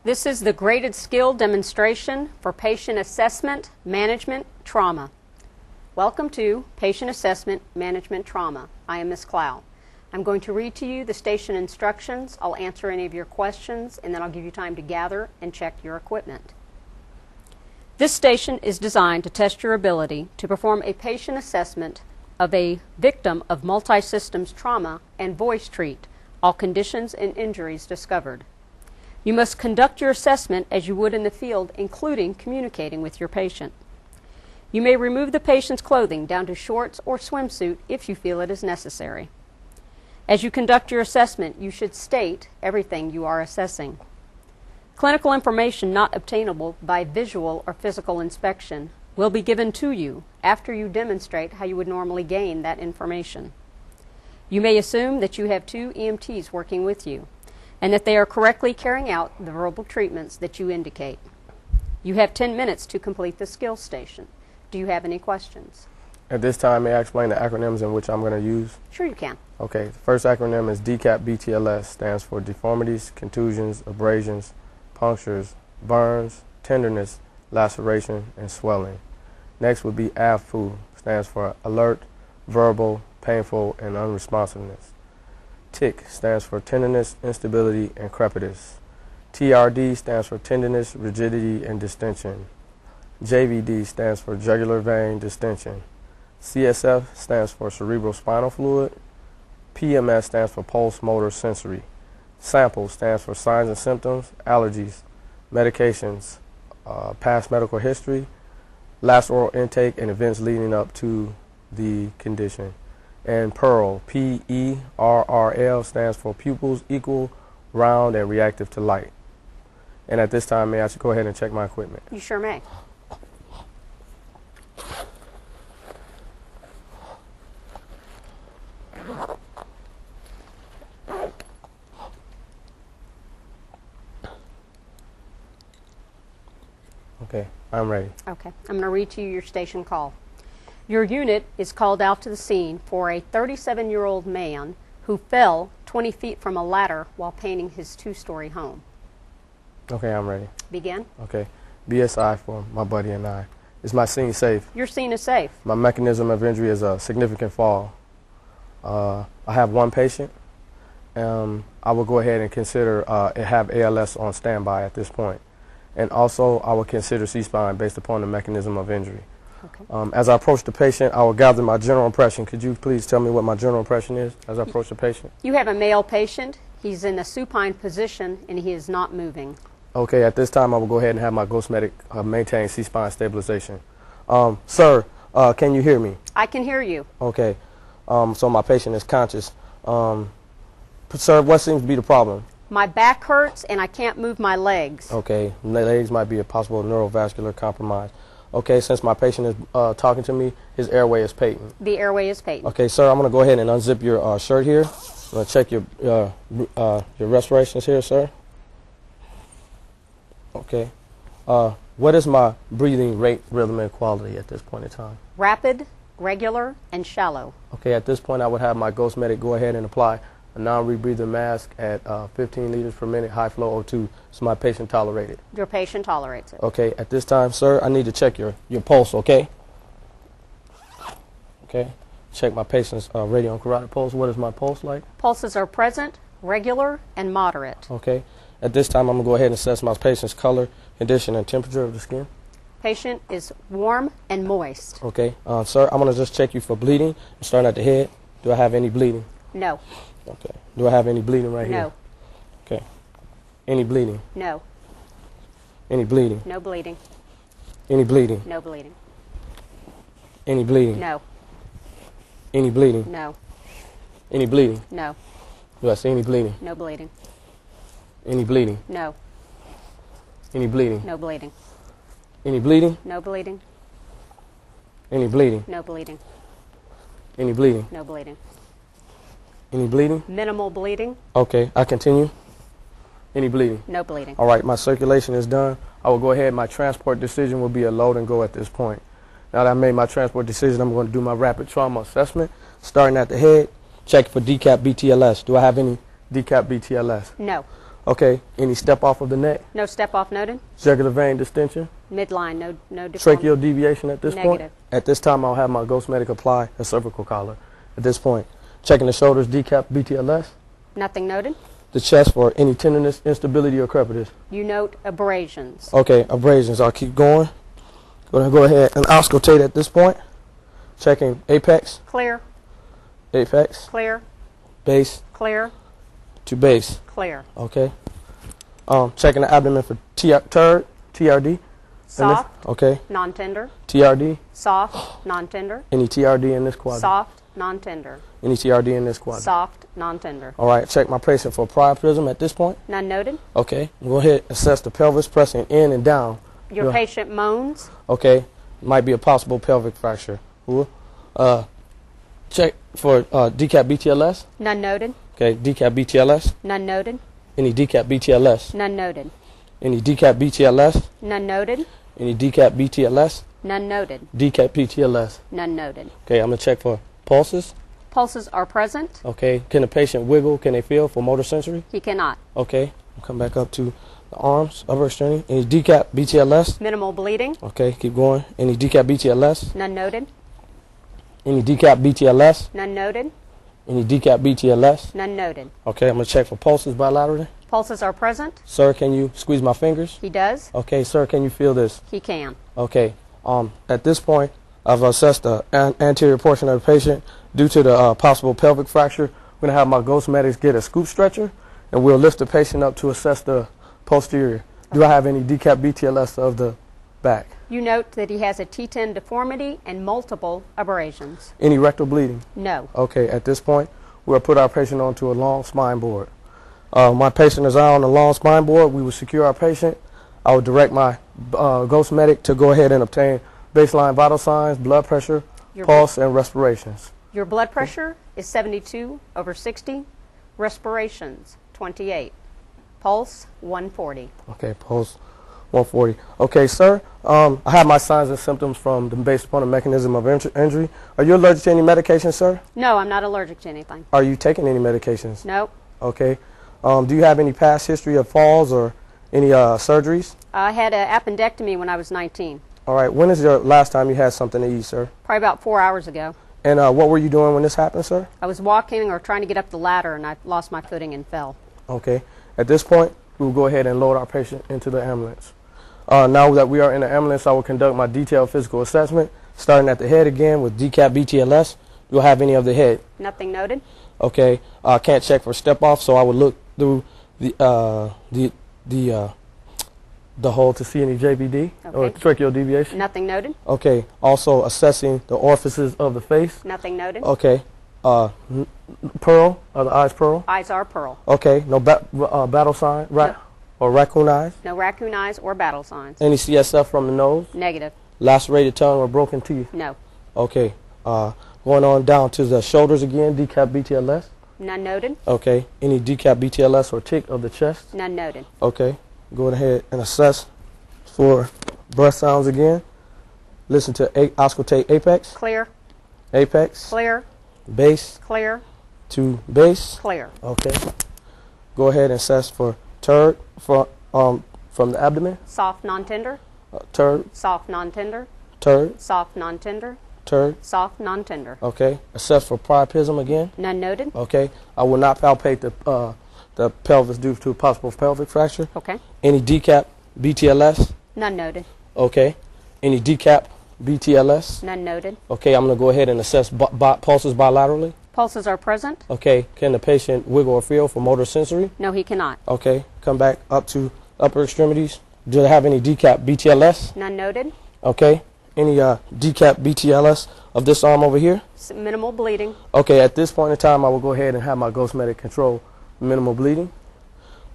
This is the graded skill demonstration for patient assessment, management, trauma. Welcome to Patient Assessment, Management, Trauma. I am Ms. Clow. I'm going to read to you the station instructions. I'll answer any of your questions, and then I'll give you time to gather and check your equipment. This station is designed to test your ability to perform a patient assessment of a victim of multi-systems trauma and voice treat all conditions and injuries discovered. You must conduct your assessment as you would in the field, including communicating with your patient. You may remove the patient's clothing down to shorts or swimsuit if you feel it is necessary. As you conduct your assessment, you should state everything you are assessing. Clinical information not obtainable by visual or physical inspection will be given to you after you demonstrate how you would normally gain that information. You may assume that you have 2 EMTs working with you and that they are correctly carrying out the verbal treatments that you indicate. You have 10 minutes to complete the skills station. Do you have any questions? At this time, may I explain the acronyms in which I'm going to use? Sure you can. Okay, the first acronym is DCAP-BTLS, stands for deformities, contusions, abrasions, punctures, burns, tenderness, laceration, and swelling. Next would be AVFU, stands for alert, verbal, painful, and unresponsiveness. TIC stands for tenderness, instability, and crepitus. TRD stands for tenderness, rigidity, and distension. JVD stands for jugular vein distension. CSF stands for cerebral spinal fluid. PMS stands for pulse motor sensory. SAMPLE stands for signs and symptoms, allergies, medications, past medical history, last oral intake, and events leading up to the condition. And PERL, P-E-R-R-L, stands for pupils equal, round, and reactive to light. And at this time, may I go ahead and check my equipment? You sure may. Okay, I'm ready. Okay, I'm going to read to you your station call. Your unit is called out to the scene for a 37-year-old man who fell 20 feet from a ladder while painting his 2-story home. Okay, I'm ready. Begin. Okay, BSI for my buddy and I. Is my scene safe? Your scene is safe. My mechanism of injury is a significant fall. I have 1 patient. I will go ahead and consider have ALS on standby at this point. And also, I will consider C-spine based upon the mechanism of injury. Okay. As I approach the patient, I will gather my general impression. Could you please tell me what my general impression is as I approach the patient? You have a male patient. He's in a supine position, and he is not moving. Okay, at this time, I will go ahead and have my ghost medic maintain C-spine stabilization. Sir, can you hear me? I can hear you. Okay, so my patient is conscious. Sir, what seems to be the problem? My back hurts, and I can't move my legs. Okay, legs might be a possible neurovascular compromise. Okay, since my patient is talking to me, his airway is patent. The airway is patent. Okay, sir, I'm going to go ahead and unzip your shirt here. I'm going to check your respirations here, sir. Okay. What is my breathing rate, rhythm, and quality at this point in time? Rapid, regular, and shallow. Okay, at this point, I would have my ghost medic go ahead and apply a non-rebreather mask at 15 liters per minute, high flow O2, so my patient tolerated. Your patient tolerates it. Okay, at this time, sir, I need to check your pulse, okay? Okay, check my patient's radial and carotid pulse. What is my pulse like? Pulses are present, regular, and moderate. Okay, at this time, I'm going to go ahead and assess my patient's color, condition, and temperature of the skin. Patient is warm and moist. Okay, sir, I'm going to just check you for bleeding. I'm starting at the head. Do I have any bleeding? No. Okay. Do I have any bleeding right here? No. Okay. Any bleeding? No. Any bleeding? No bleeding. Any bleeding? No bleeding. Any bleeding? No. Any bleeding? No. Any bleeding? No. Do I see any bleeding? No bleeding. Any bleeding? No. Any bleeding? No bleeding. Any bleeding? No bleeding. Any bleeding? No bleeding. Any bleeding? No bleeding. Any bleeding? Minimal bleeding. Okay, I continue. Any bleeding? No bleeding. All right, my circulation is done. I will go ahead. My transport decision will be a load and go at this point. Now that I made my transport decision, I'm going to do my rapid trauma assessment, starting at the head, check for DCAP-BTLS. Do I have any DCAP-BTLS? No. Okay. Any step off of the neck? No step off noted. Jugular vein distension? Midline, no deformity. Tracheal deviation at this point? Negative. At this time, I'll have my ghost medic apply a cervical collar. At this point, checking the shoulders, decap, BTLS. Nothing noted. The chest for any tenderness, instability, or crepitus. You note abrasions. Okay, abrasions. I'll keep going. Going to go ahead and auscultate at this point. Checking apex, Clear, apex, clear, base clear, to base. clear. Okay. Checking the abdomen for TRD. Soft, Okay. non-tender. TRD. Soft, non-tender. Any TRD in this quadrant? Soft, non-tender. Any TRD in this quadrant? Soft, non-tender. All right. Check my patient for priapism at this point. None noted. Okay. Go ahead. Assess the pelvis pressing in and down. Your patient moans. Okay. Might be a possible pelvic fracture. Check for decap BTLS. None noted. Okay. Decap BTLS. None noted. Any decap BTLS. None noted. Any decap BTLS. None noted. Any decap BTLS. None noted. Decap PTLS. None noted. Okay. I'm going to check for pulses. Pulses are present. Okay. Can the patient wiggle? Can they feel for motor sensory? He cannot. Okay. We'll come back up to the arms, upper extremity. Any decap BTLS? Minimal bleeding. Okay. Keep going. Any decap BTLS? None noted. Any decap BTLS? None noted. Any decap BTLS? None noted. Okay. I'm going to check for pulses bilaterally. Pulses are present. Sir, can you squeeze my fingers? He does. Okay. Sir, can you feel this? He can. Okay. At this point, I've assessed the anterior portion of the patient. Due to the possible pelvic fracture, I'm going to have my ghost medics get a scoop stretcher, and we'll lift the patient up to assess the posterior. Do I have any decap BTLS of the back? You note that he has a T10 deformity and multiple abrasions. Any rectal bleeding? No. Okay. At this point, we'll put our patient onto a long spine board. My patient is out on the long spine board. We will secure our patient. I will direct my ghost medic to go ahead and obtain baseline vital signs, blood pressure, pulse, and respirations. Your blood pressure is 72/60. Respirations, 28. Pulse, 140. Okay, pulse 140. Okay, sir, I have my signs and symptoms based upon the mechanism of injury. Are you allergic to any medication, sir? No, I'm not allergic to anything. Are you taking any medications? Nope. Okay. Do you have any past history of falls or any surgeries? I had an appendectomy when I was 19. All right. When is your last time you had something to eat, sir? Probably about 4 hours ago. And what were you doing when this happened, sir? I was walking or trying to get up the ladder, and I lost my footing and fell. Okay. At this point, we will go ahead and load our patient into the ambulance. Now that we are in the ambulance, I will conduct my detailed physical assessment, starting at the head again with decap BTLS. Do you have any of the head? Nothing noted. Okay. I can't check for step off, so I would look through the hole to see any JVD or tracheal deviation. Nothing noted. Okay. Also assessing the orifices of the face. Nothing noted. Okay. Pearl, are the eyes pearl? Eyes are pearl. Okay. No battle sign, or raccoon eyes? No raccoon eyes or battle signs. Any CSF from the nose? Negative. Lacerated tongue or broken teeth? No. Okay. Going on down to the shoulders again, decap BTLS? None noted. Okay. Any decap BTLS or tick of the chest? None noted. Okay. Go ahead and assess for breath sounds again. Listen to auscultate apex. Clear. Apex. Clear. Base Clear. to base. Clear. Okay. Go ahead and assess for turd from the abdomen. Soft, non-tender. Turd. Soft, non-tender. Turd. Soft, non-tender. Turd. Soft, non-tender. Okay. Assess for priapism again. None noted. Okay. I will not palpate the pelvis due to a possible pelvic fracture. Okay. Any decap BTLS? None noted. Okay. Any decap BTLS? None noted. Okay, I'm going to go ahead and assess pulses bilaterally. Pulses are present. Okay. Can the patient wiggle or feel for motor sensory? No, he cannot. Okay. Come back up to upper extremities. Do they have any decap BTLS? None noted. Okay. Any decap BTLS of this arm over here? Minimal bleeding. Okay. At this point in time, I will go ahead and have my ghost medic control minimal bleeding.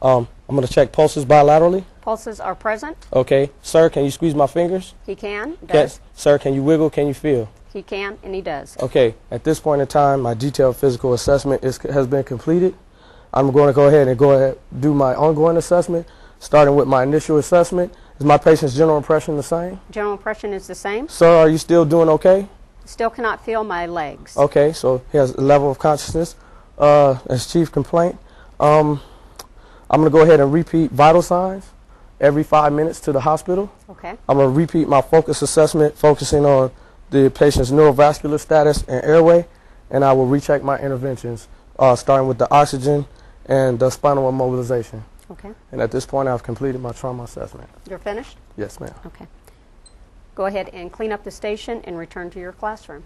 I'm going to check pulses bilaterally. Pulses are present. Okay. Sir, can you squeeze my fingers? He can. Does. Yes. Sir, can you wiggle? Can you feel? He can, and he does. Okay. At this point in time, my detailed physical assessment has been completed. I'm going to go ahead and do my ongoing assessment, starting with my initial assessment. Is my patient's general impression the same? General impression is the same. Sir, are you still doing okay? Still cannot feel my legs. Okay. So he has a level of consciousness as chief complaint. I I'm going to go ahead and repeat vital signs every 5 minutes to the hospital. Okay. I'm going to repeat my focus assessment, focusing on the patient's neurovascular status and airway, and I will recheck my interventions, starting with the oxygen and the spinal immobilization. Okay. And at this point, I've completed my trauma assessment. You're finished? Yes, ma'am. Okay. Go ahead and clean up the station and return to your classroom.